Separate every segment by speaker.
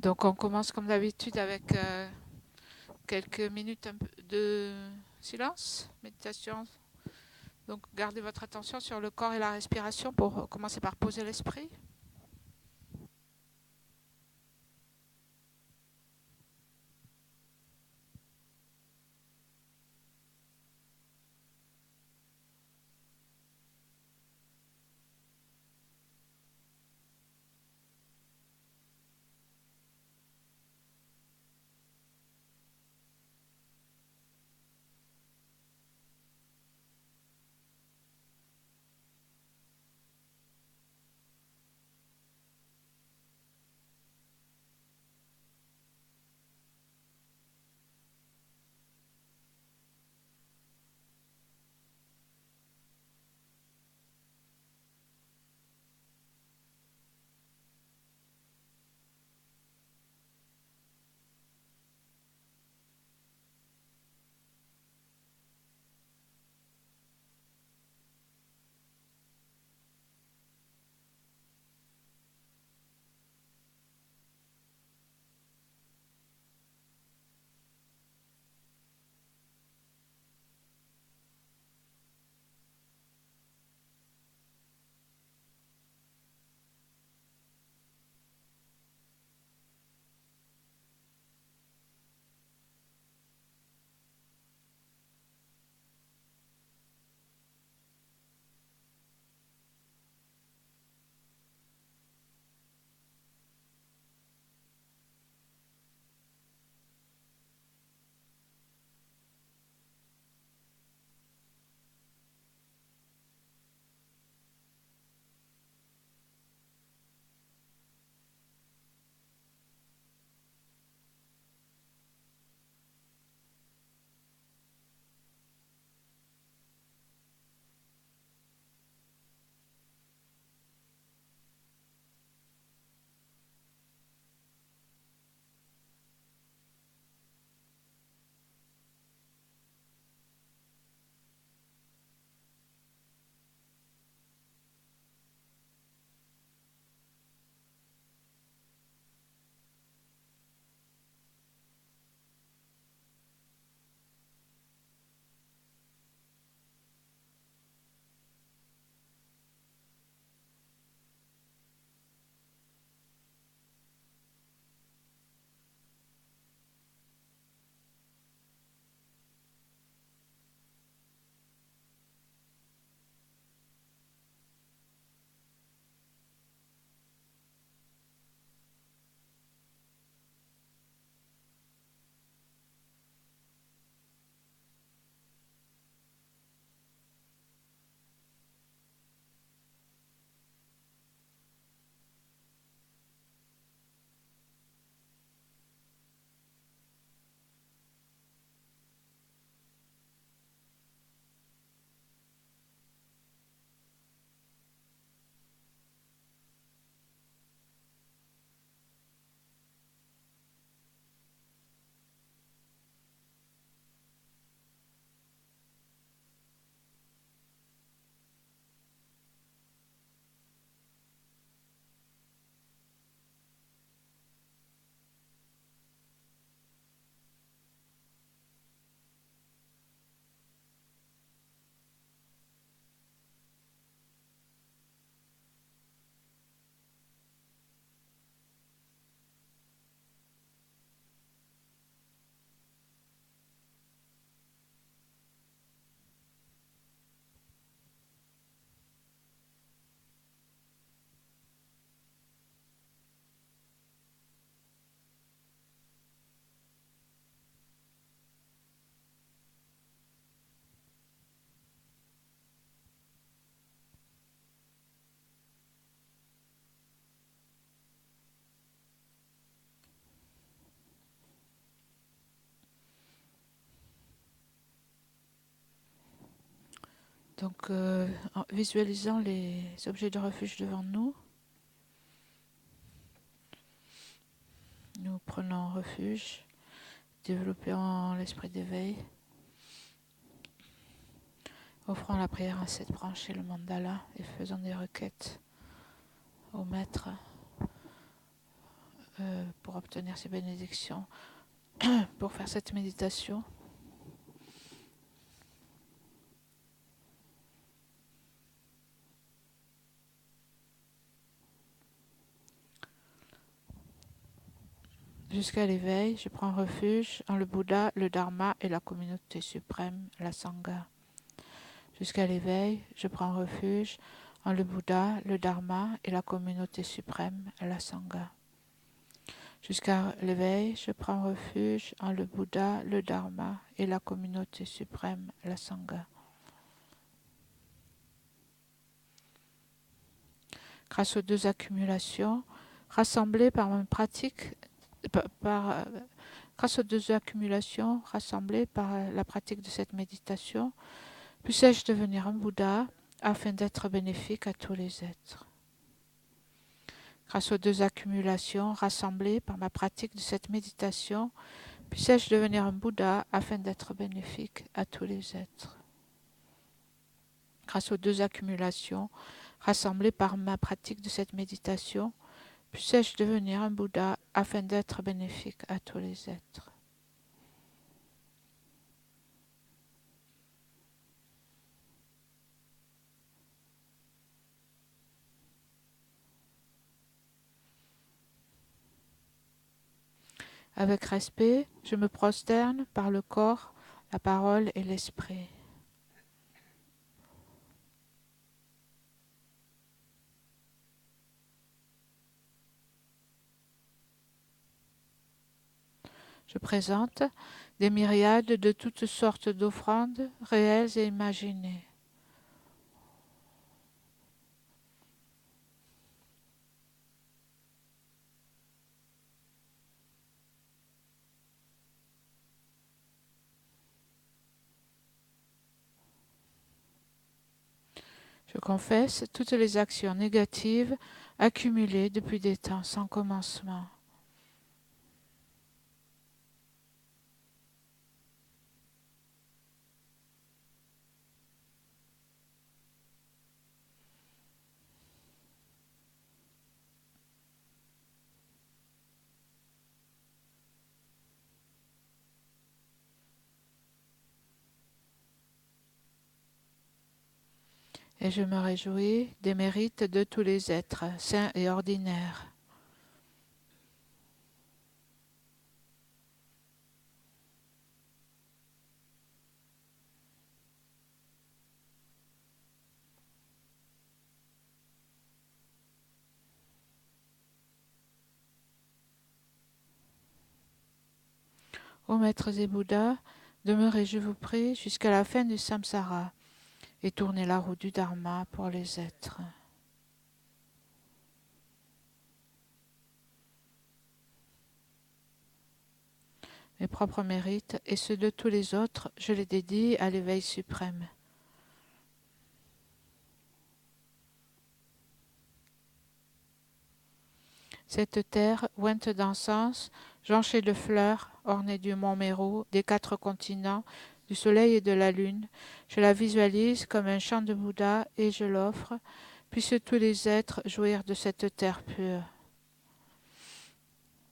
Speaker 1: Donc on commence comme d'habitude avec quelques minutes de silence, méditation. Donc gardez votre attention sur le corps et la respiration pour commencer par poser l'esprit. Donc en visualisant les objets de refuge devant nous, nous prenons refuge, développons l'esprit d'éveil, offrons la prière à cette branche et le mandala et faisons des requêtes au maître pour obtenir ces bénédictions, pour faire cette méditation. Jusqu'à l'éveil, je prends refuge en le Bouddha, le Dharma et la communauté suprême, la Sangha. Jusqu'à l'éveil, je prends refuge en le Bouddha, le Dharma et la communauté suprême, la Sangha. Jusqu'à l'éveil, je prends refuge en le Bouddha, le Dharma et la communauté suprême, la Sangha. Grâce aux deux accumulations, rassemblées par ma pratique, grâce aux deux accumulations rassemblées par la pratique de cette méditation, puisse-je devenir un Bouddha afin d'être bénéfique à tous les êtres. Grâce aux deux accumulations rassemblées par ma pratique de cette méditation, puisse-je devenir un Bouddha afin d'être bénéfique à tous les êtres. Grâce aux deux accumulations rassemblées par ma pratique de cette méditation, puisse-je devenir un Bouddha afin d'être bénéfique à tous les êtres. Avec respect, je me prosterne par le corps, la parole et l'esprit. Je présente des myriades de toutes sortes d'offrandes réelles et imaginées. Je confesse toutes les actions négatives accumulées depuis des temps sans commencement. Et je me réjouis des mérites de tous les êtres, sains et ordinaires. Ô maîtres et Bouddhas, demeurez, je vous prie, jusqu'à la fin du samsara et tournez la roue du Dharma pour les êtres. Mes propres mérites et ceux de tous les autres, je les dédie à l'éveil suprême. Cette terre, ointe d'encens, jonchée de fleurs, ornée du mont Méru, des 4 continents, du soleil et de la lune, je la visualise comme un champ de Bouddha et je l'offre, puissent tous les êtres jouir de cette terre pure.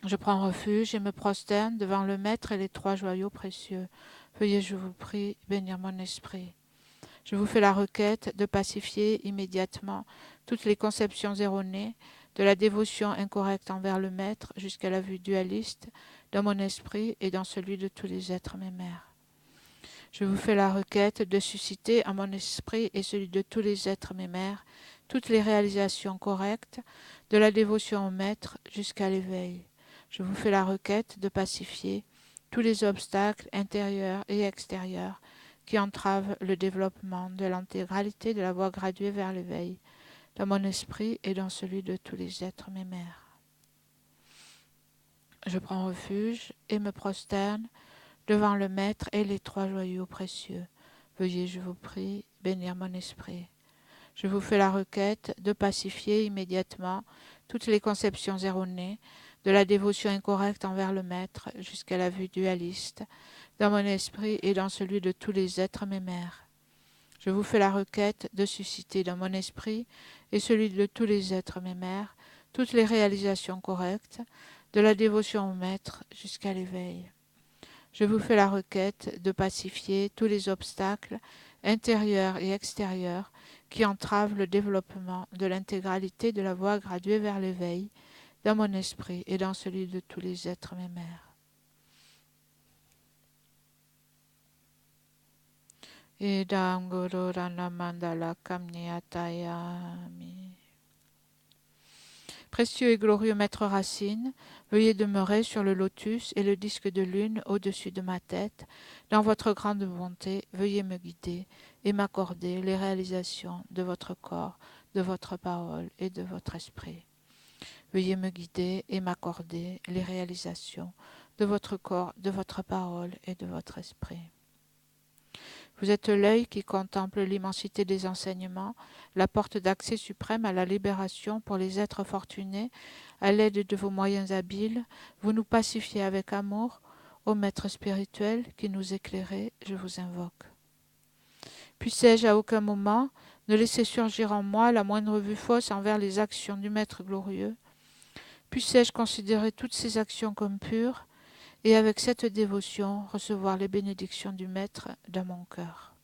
Speaker 1: Je prends refuge et me prosterne devant le Maître et les 3 joyaux précieux. Veuillez, je vous prie, bénir mon esprit. Je vous fais la requête de pacifier immédiatement toutes les conceptions erronées, de la dévotion incorrecte envers le Maître jusqu'à la vue dualiste dans mon esprit et dans celui de tous les êtres mémères. Je vous fais la requête de susciter en mon esprit et celui de tous les êtres mémères toutes les réalisations correctes de la dévotion au Maître jusqu'à l'éveil. Je vous fais la requête de pacifier tous les obstacles intérieurs et extérieurs qui entravent le développement de l'intégralité de la voie graduée vers l'éveil, dans mon esprit et dans celui de tous les êtres mémères. Je prends refuge et me prosterne devant le Maître et les 3 joyaux précieux. Veuillez, je vous prie, bénir mon esprit. Je vous fais la requête de pacifier immédiatement toutes les conceptions erronées, de la dévotion incorrecte envers le Maître jusqu'à la vue dualiste, dans mon esprit et dans celui de tous les êtres mémères. Je vous fais la requête de susciter dans mon esprit et celui de tous les êtres mémères toutes les réalisations correctes de la dévotion au Maître jusqu'à l'éveil. Je vous fais la requête de pacifier tous les obstacles intérieurs et extérieurs qui entravent le développement de l'intégralité de la voie graduée vers l'éveil dans mon esprit et dans celui de tous les êtres mémères. Idam Guru Rana Mandala Kamniatayami. Précieux et glorieux Maître Racine, veuillez demeurer sur le lotus et le disque de lune au-dessus de ma tête. Dans votre grande bonté, veuillez me guider et m'accorder les réalisations de votre corps, de votre parole et de votre esprit. Veuillez me guider et m'accorder les réalisations de votre corps, de votre parole et de votre esprit. Vous êtes l'œil qui contemple l'immensité des enseignements, la porte d'accès suprême à la libération pour les êtres fortunés. À l'aide de vos moyens habiles, vous nous pacifiez avec amour. Ô Maître spirituel qui nous éclairez, je vous invoque. Puissais-je à aucun moment ne laisser surgir en moi la moindre vue fausse envers les actions du Maître glorieux. Puissais-je considérer toutes ces actions comme pures, et avec cette dévotion recevoir les bénédictions du Maître dans mon cœur.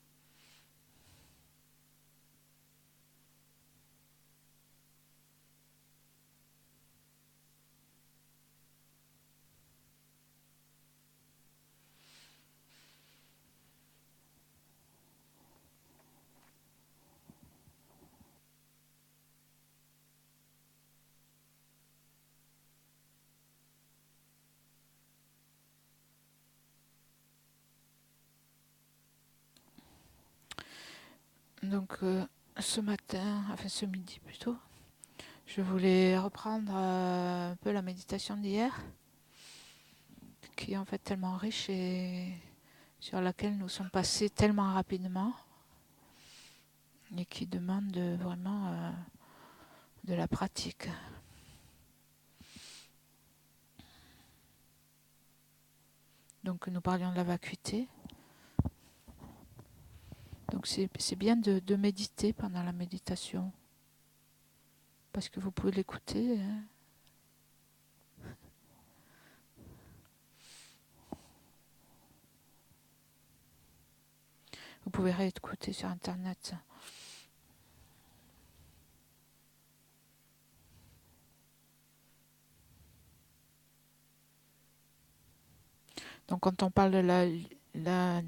Speaker 1: Donc ce matin, enfin ce midi plutôt, je voulais reprendre un peu la méditation d'hier, qui est en fait tellement riche et sur laquelle nous sommes passés tellement rapidement et qui demande vraiment de la pratique. Donc nous parlions de la vacuité. Donc c'est bien de méditer pendant la méditation, parce que vous pouvez l'écouter. Hein. Vous pouvez réécouter sur Internet. Donc quand on parle de la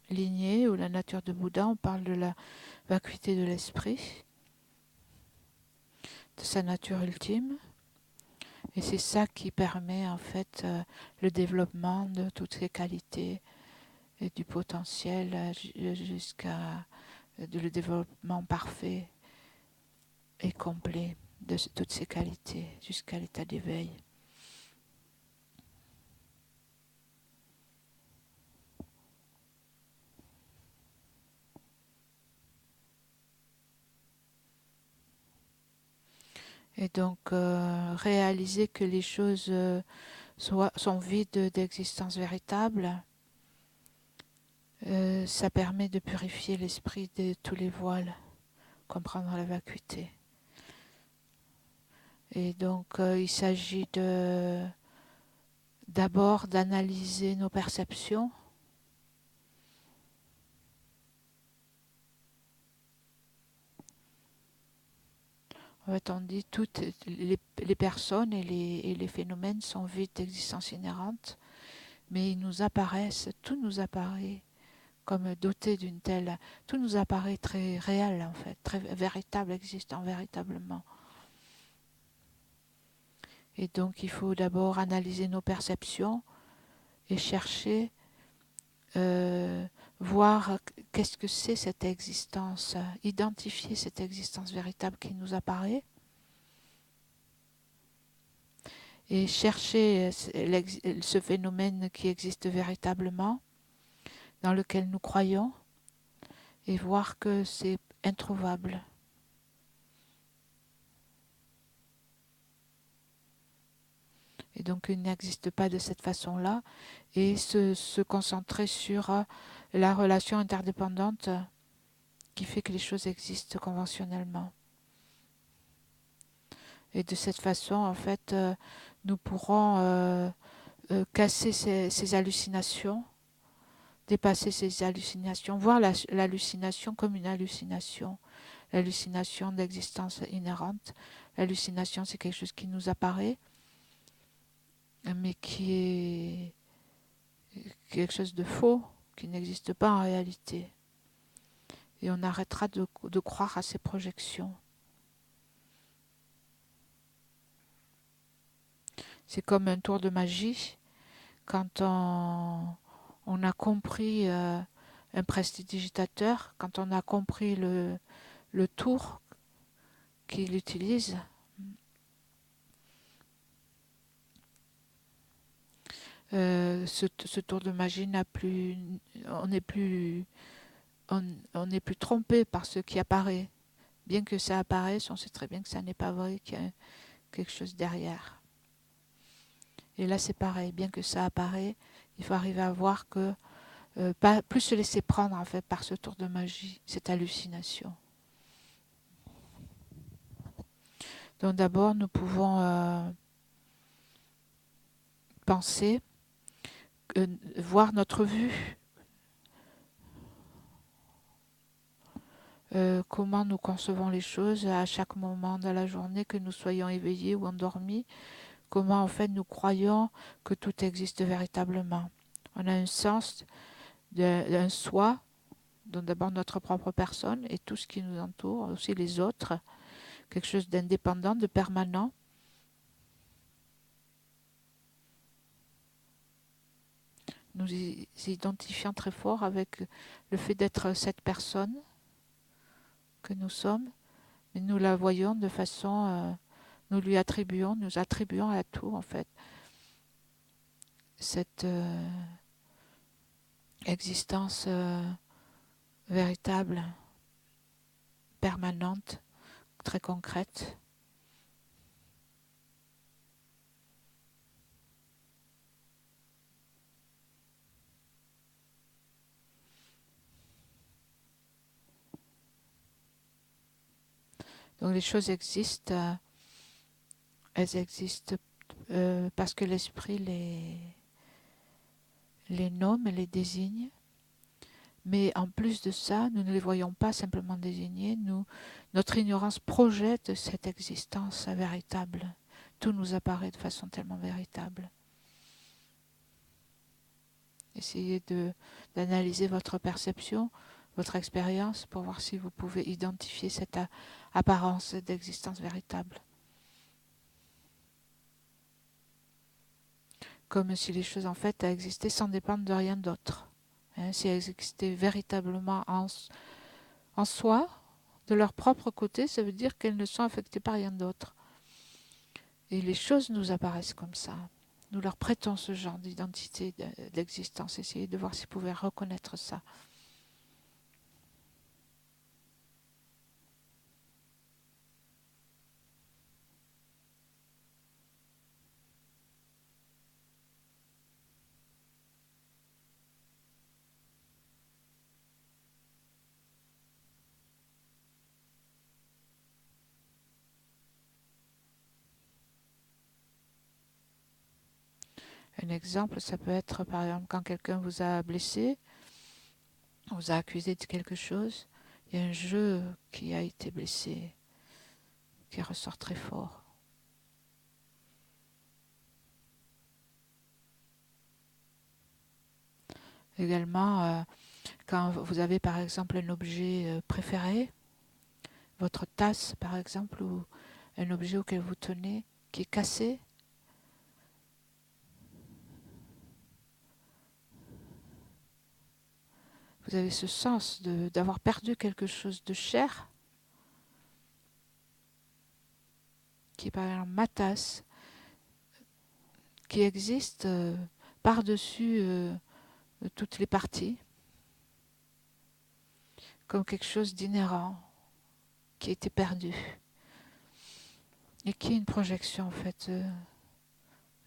Speaker 1: lignée ou la nature de Bouddha, on parle de la vacuité de l'esprit, de sa nature ultime. Et c'est ça qui permet en fait le développement de toutes ces qualités et du potentiel jusqu'à le développement parfait et complet de toutes ces qualités jusqu'à l'état d'éveil. Et donc réaliser que les choses sont vides d'existence véritable, ça permet de purifier l'esprit de tous les voiles, comprendre la vacuité. Et donc il s'agit d'abord d'analyser nos perceptions. En fait, on dit toutes les personnes et les phénomènes sont vides d'existence inhérente, mais ils nous apparaissent, tout nous apparaît comme doté d'une telle... Tout nous apparaît très réel, en fait, très véritable, existant véritablement. Et donc, il faut d'abord analyser nos perceptions et chercher, voir qu'est-ce que c'est cette existence, identifier cette existence véritable qui nous apparaît, et chercher ce phénomène qui existe véritablement, dans lequel nous croyons, et voir que c'est introuvable. Et donc il n'existe pas de cette façon-là, et se concentrer sur la relation interdépendante qui fait que les choses existent conventionnellement. Et de cette façon, en fait, nous pourrons casser ces hallucinations, dépasser ces hallucinations, voir l'hallucination comme une hallucination. L'hallucination d'existence inhérente. L'hallucination, c'est quelque chose qui nous apparaît, mais qui est quelque chose de faux, qui n'existe pas en réalité. Et on arrêtera de croire à ces projections. C'est comme un tour de magie. Quand on a compris un prestidigitateur, quand on a compris le tour qu'il utilise, ce tour de magie n'a plus, on n'est plus, on n'est plus trompé par ce qui apparaît. Bien que ça apparaisse, on sait très bien que ça n'est pas vrai, qu'il y a quelque chose derrière. Et là, c'est pareil. Bien que ça apparaît, il faut arriver à voir que pas plus se laisser prendre en fait par ce tour de magie, cette hallucination. Donc d'abord, nous pouvons penser, voir notre vue, comment nous concevons les choses à chaque moment de la journée, que nous soyons éveillés ou endormis, comment en fait nous croyons que tout existe véritablement. On a un sens d'un soi, donc d'abord notre propre personne et tout ce qui nous entoure, aussi les autres, quelque chose d'indépendant, de permanent. Nous identifions très fort avec le fait d'être cette personne que nous sommes, mais nous la voyons de façon, nous attribuons à tout en fait cette existence véritable, permanente, très concrète. Donc les choses existent, elles existent parce que l'esprit les nomme, les désigne. Mais en plus de ça, nous ne les voyons pas simplement désignés, notre ignorance projette cette existence véritable. Tout nous apparaît de façon tellement véritable. Essayez d'analyser votre perception, votre expérience, pour voir si vous pouvez identifier cette apparence d'existence véritable. Comme si les choses en fait existaient sans dépendre de rien d'autre. Si elles existaient véritablement en soi, de leur propre côté, ça veut dire qu'elles ne sont affectées par rien d'autre. Et les choses nous apparaissent comme ça. Nous leur prêtons ce genre d'identité, d'existence. Essayez de voir si vous pouvez reconnaître ça. Un exemple, ça peut être par exemple quand quelqu'un vous a blessé, vous a accusé de quelque chose, il y a un jeu qui a été blessé, qui ressort très fort. Également, quand vous avez par exemple un objet préféré, votre tasse par exemple, ou un objet auquel vous tenez, qui est cassé, vous avez ce sens d'avoir perdu quelque chose de cher, qui est par exemple ma tasse, qui existe par-dessus toutes les parties, comme quelque chose d'inhérent, qui a été perdu, et qui est une projection en fait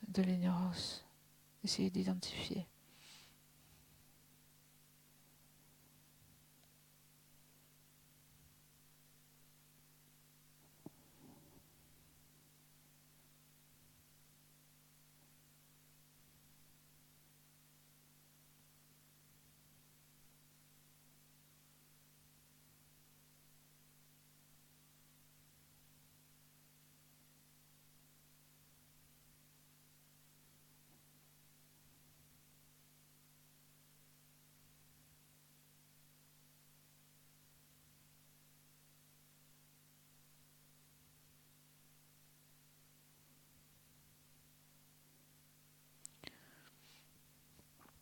Speaker 1: de l'ignorance. Essayez d'identifier.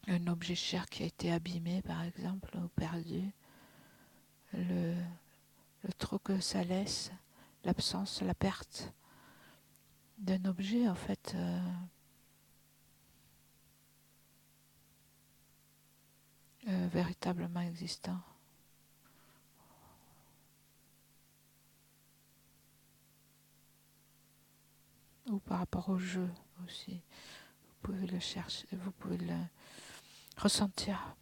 Speaker 1: un objet cher qui a été abîmé par exemple ou perdu, le, le trop que ça laisse, l'absence, la perte d'un objet en fait véritablement existant. Ou par rapport au jeu aussi. Vous pouvez le chercher, vous pouvez le ressentir.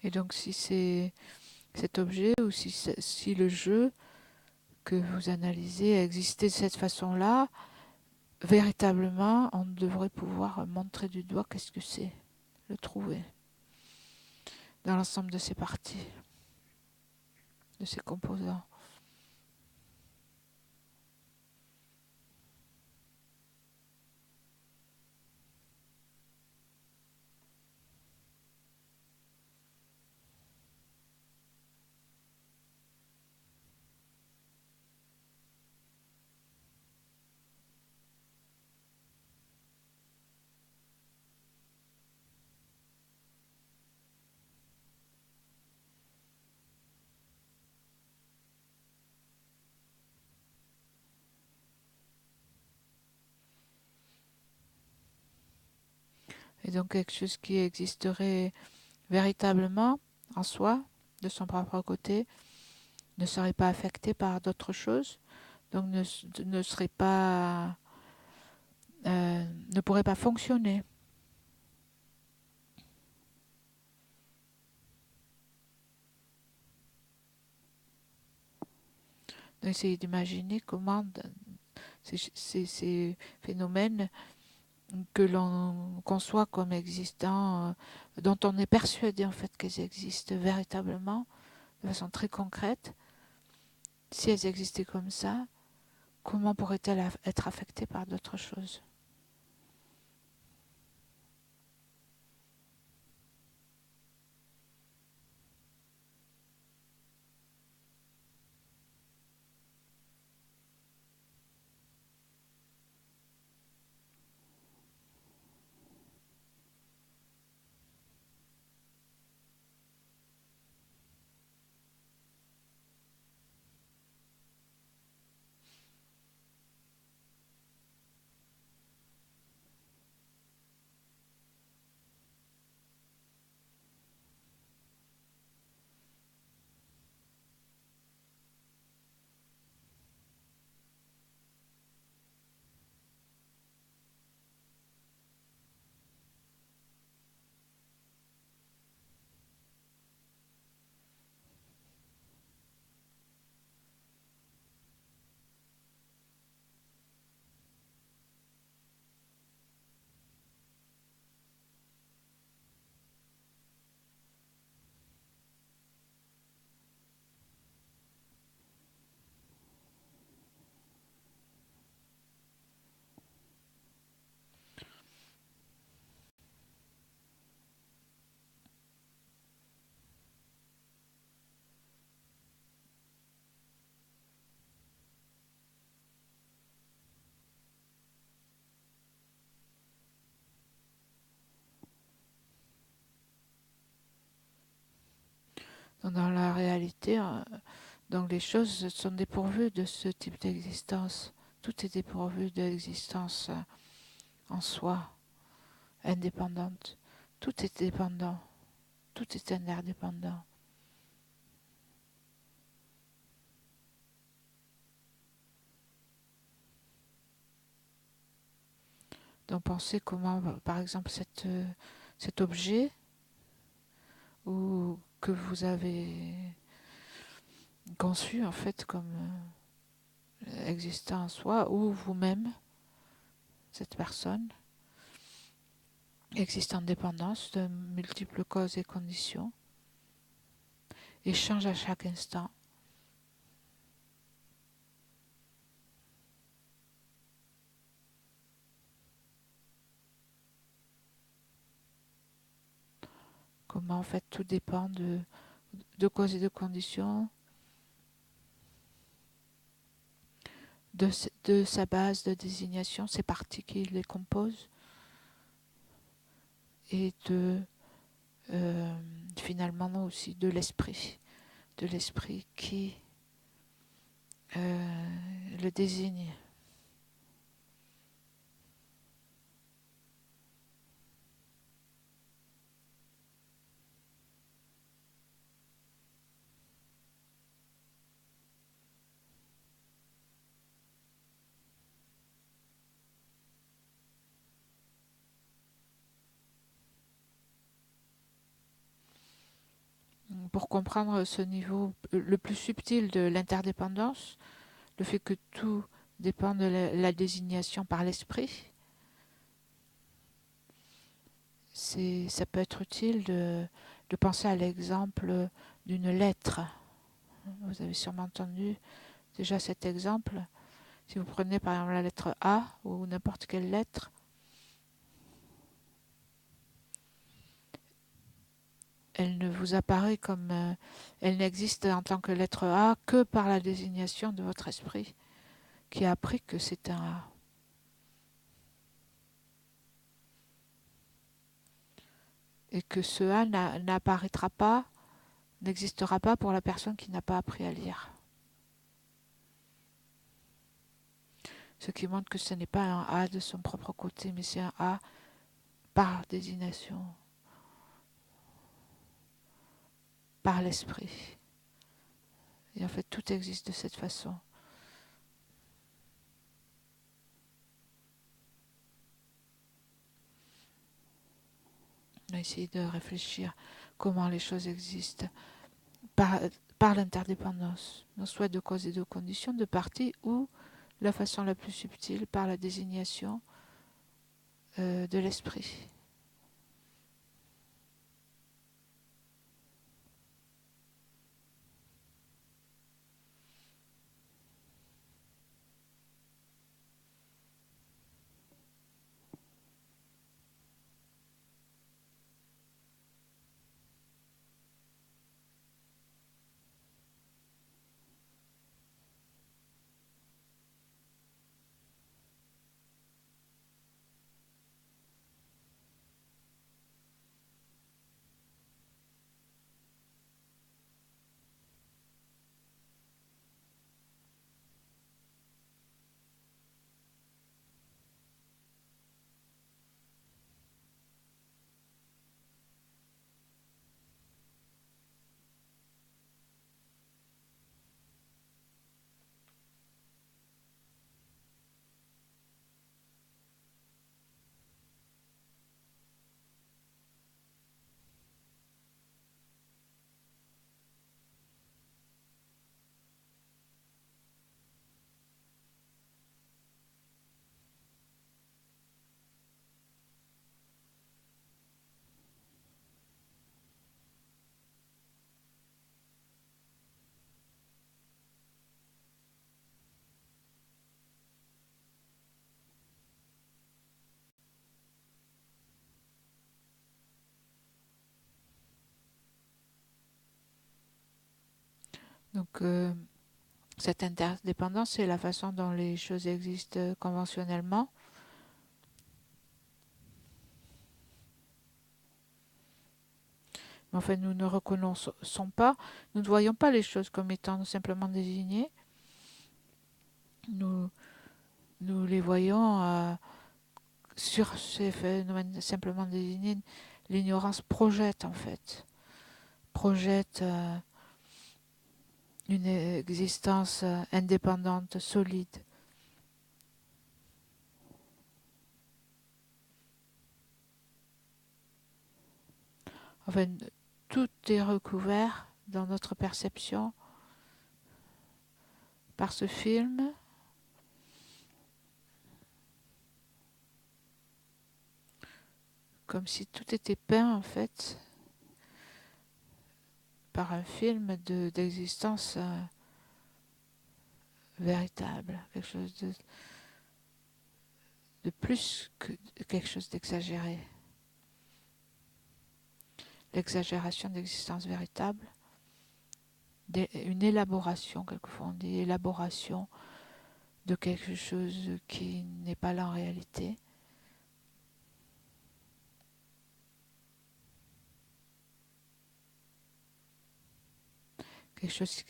Speaker 1: Et donc si c'est cet objet ou si le jeu que vous analysez a existé de cette façon-là, véritablement, on devrait pouvoir montrer du doigt qu'est-ce que c'est, le trouver dans l'ensemble de ses parties, de ses composants. Et donc quelque chose qui existerait véritablement en soi, de son propre côté, ne serait pas affecté par d'autres choses, donc ne serait pas, ne pourrait pas fonctionner. Donc essayez d'imaginer comment ces phénomènes que l'on conçoit comme existants, dont on est persuadé en fait qu'elles existent véritablement, de façon très concrète, si elles existaient comme ça, comment pourraient-elles être affectées par d'autres choses? Dans la réalité, donc les choses sont dépourvues de ce type d'existence. Tout est dépourvu d'existence en soi, indépendante. Tout est dépendant. tout est interdépendant. Donc pensez comment, par exemple, cet objet ou que vous avez conçu en fait comme existant en soi, ou vous-même, cette personne, existe en dépendance de multiples causes et conditions, et change à chaque instant. Comment en fait tout dépend de causes et de conditions, de sa base de désignation, ses parties qui les composent, et euh, finalement aussi de l'esprit qui le désigne. Pour comprendre ce niveau le plus subtil de l'interdépendance, le fait que tout dépend de la désignation par l'esprit, ça peut être utile de penser à l'exemple d'une lettre. Vous avez sûrement entendu déjà cet exemple. Si vous prenez par exemple la lettre A ou n'importe quelle lettre, elle ne vous apparaît comme... elle n'existe en tant que lettre A que par la désignation de votre esprit, qui a appris que c'est un A. Et que ce A n'apparaîtra pas, n'existera pas pour la personne qui n'a pas appris à lire. Ce qui montre que ce n'est pas un A de son propre côté, mais c'est un A par désignation, par l'esprit. Et en fait, tout existe de cette façon. On a essayé de réfléchir comment les choses existent par, par l'interdépendance, soit de cause et de conditions, de parties, ou la façon la plus subtile, par la désignation de l'esprit. Donc, cette interdépendance, c'est la façon dont les choses existent conventionnellement. Mais en fait, nous ne reconnaissons pas, nous ne voyons pas les choses comme étant simplement désignées. Nous, nous les voyons sur ces phénomènes simplement désignés. L'ignorance projette en fait. projette une existence indépendante, solide. Enfin, tout est recouvert dans notre perception par ce film. Comme si tout était peint en fait par un film d'existence véritable, quelque chose de plus que quelque chose d'exagéré. L'exagération d'existence véritable, une élaboration, quelquefois on dit élaboration de quelque chose qui n'est pas là en réalité. Quelque chose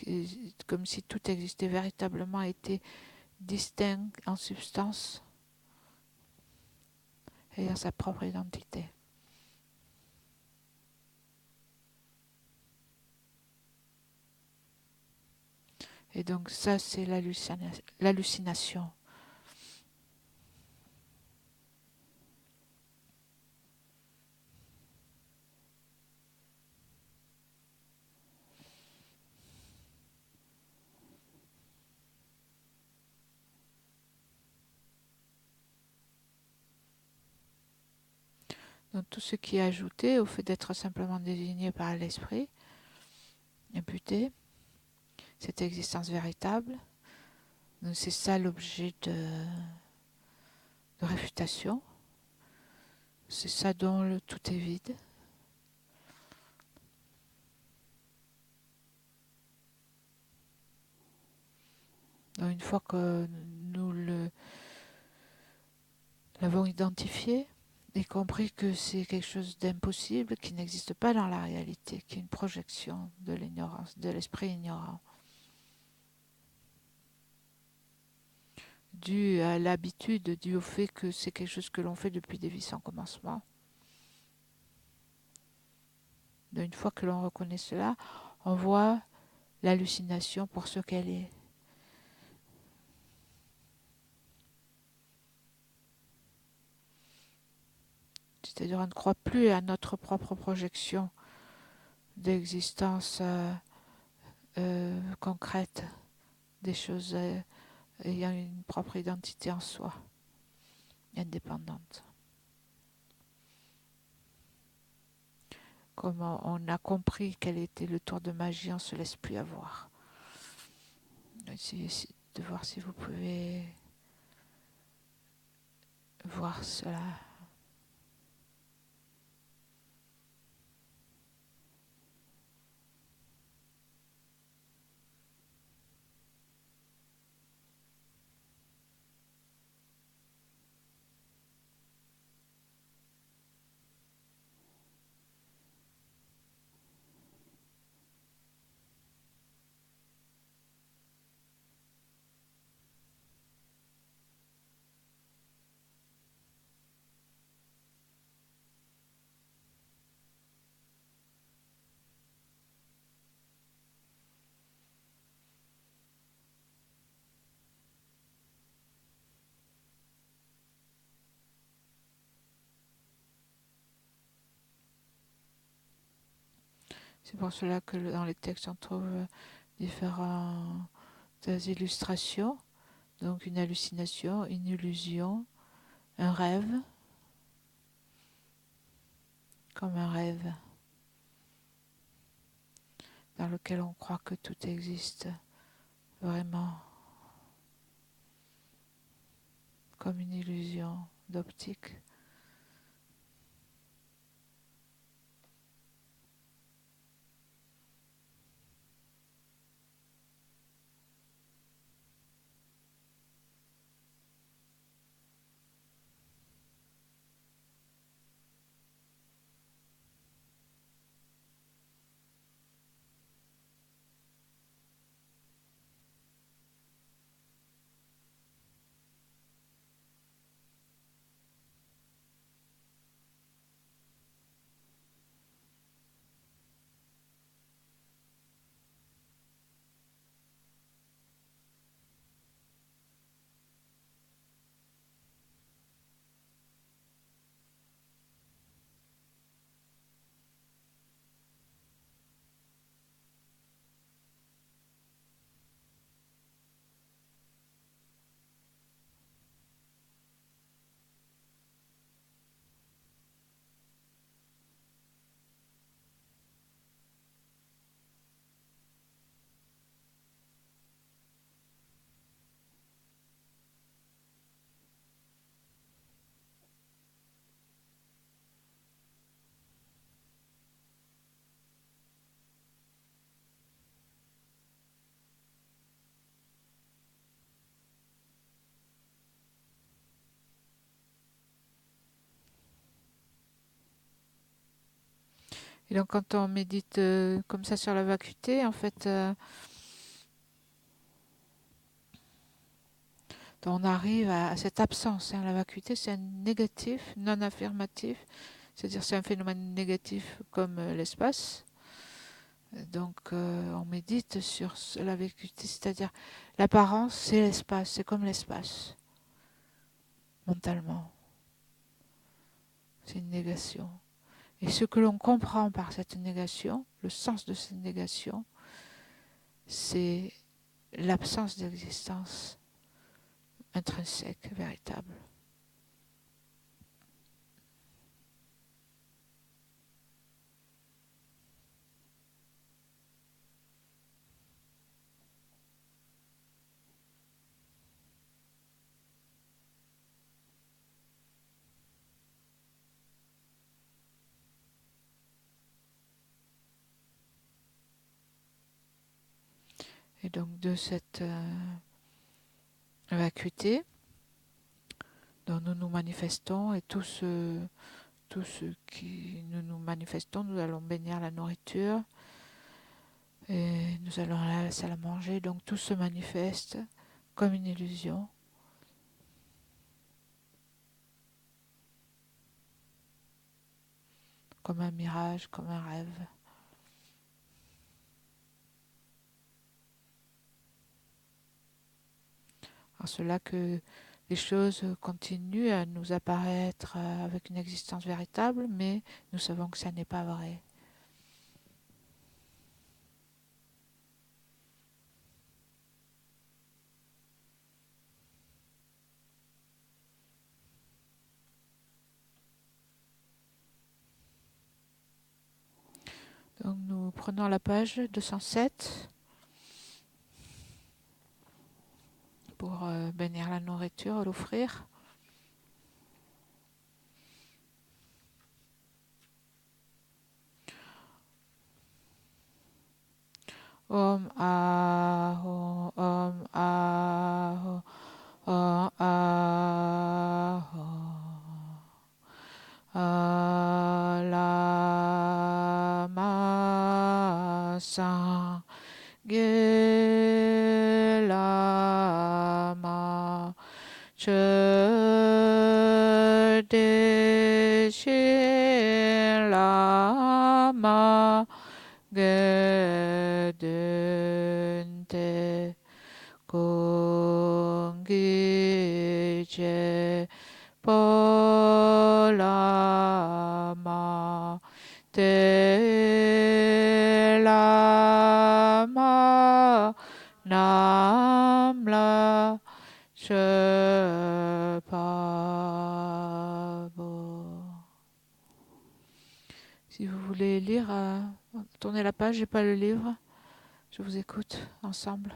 Speaker 1: comme si tout existait véritablement, était distinct en substance, ayant sa propre identité. Et donc ça, c'est l'hallucination. Donc tout ce qui est ajouté au fait d'être simplement désigné par l'esprit, imputé, cette existence véritable, donc c'est ça l'objet de réfutation, c'est ça dont tout est vide. Donc une fois que nous l'avons identifié et compris que c'est quelque chose d'impossible, qui n'existe pas dans la réalité, qui est une projection de l'ignorance, de l'esprit ignorant, dû à l'habitude, dû au fait que c'est quelque chose que l'on fait depuis des vies sans commencement. Donc une fois que l'on reconnaît cela, on voit l'hallucination pour ce qu'elle est. C'est-à-dire on ne croit plus à notre propre projection d'existence concrète, des choses ayant une propre identité en soi, indépendante. Comme on a compris quel était le tour de magie, on ne se laisse plus avoir. Essayez de voir si vous pouvez voir cela. C'est pour cela que dans les textes on trouve différentes illustrations. Donc une hallucination, une illusion, un rêve, comme un rêve dans lequel on croit que tout existe vraiment, comme une illusion d'optique. Et donc quand on médite comme ça sur la vacuité, en fait, on arrive à cette absence. La vacuité, c'est un négatif, non affirmatif, c'est-à-dire c'est un phénomène négatif comme l'espace. Donc on médite sur la vacuité, c'est-à-dire l'apparence, c'est l'espace, c'est comme l'espace, mentalement. C'est une négation. Et ce que l'on comprend par cette négation, le sens de cette négation, c'est l'absence d'existence intrinsèque, véritable. Et donc de cette vacuité dont nous nous manifestons et tout ce qui nous manifestons, nous allons bénir la nourriture et nous allons à la salle à manger, donc tout se manifeste comme une illusion. Comme un mirage, comme un rêve. En cela que les choses continuent à nous apparaître avec une existence véritable, mais nous savons que ça n'est pas vrai. Donc nous prenons la page 207 pour bénir la nourriture, l'offrir. Om Aho, Om Aho, Om Aho. Alama Sangye Lama Chödeshe Lama Gedente Kongije Polama Te Lama Namla Shepabo. Si vous voulez lire, tournez la page, j'ai pas le livre. Je vous écoute ensemble.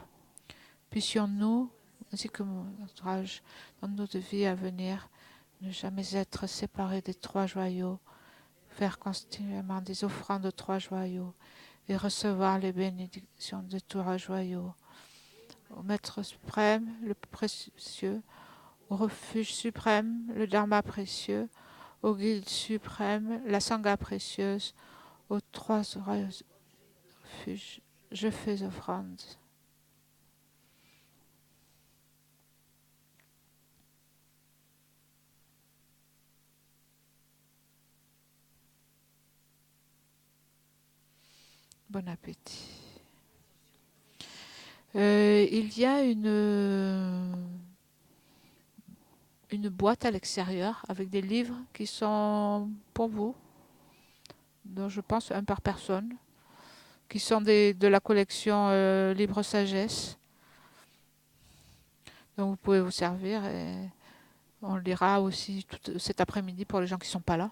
Speaker 1: Puissions-nous, ainsi que notre âge, dans notre vie à venir, ne jamais être séparés des trois joyaux, faire continuellement des offrandes aux trois joyaux et recevoir les bénédictions des trois joyaux. Au Maître suprême, le précieux, au refuge suprême, le Dharma précieux, au guide suprême, la Sangha précieuse, aux trois refuges, je fais offrande. Bon appétit. Il y a une boîte à l'extérieur avec des livres qui sont pour vous, dont je pense un par personne, qui sont de la collection Libre Sagesse. Donc vous pouvez vous servir et on lira aussi tout cet après-midi pour les gens qui ne sont pas là.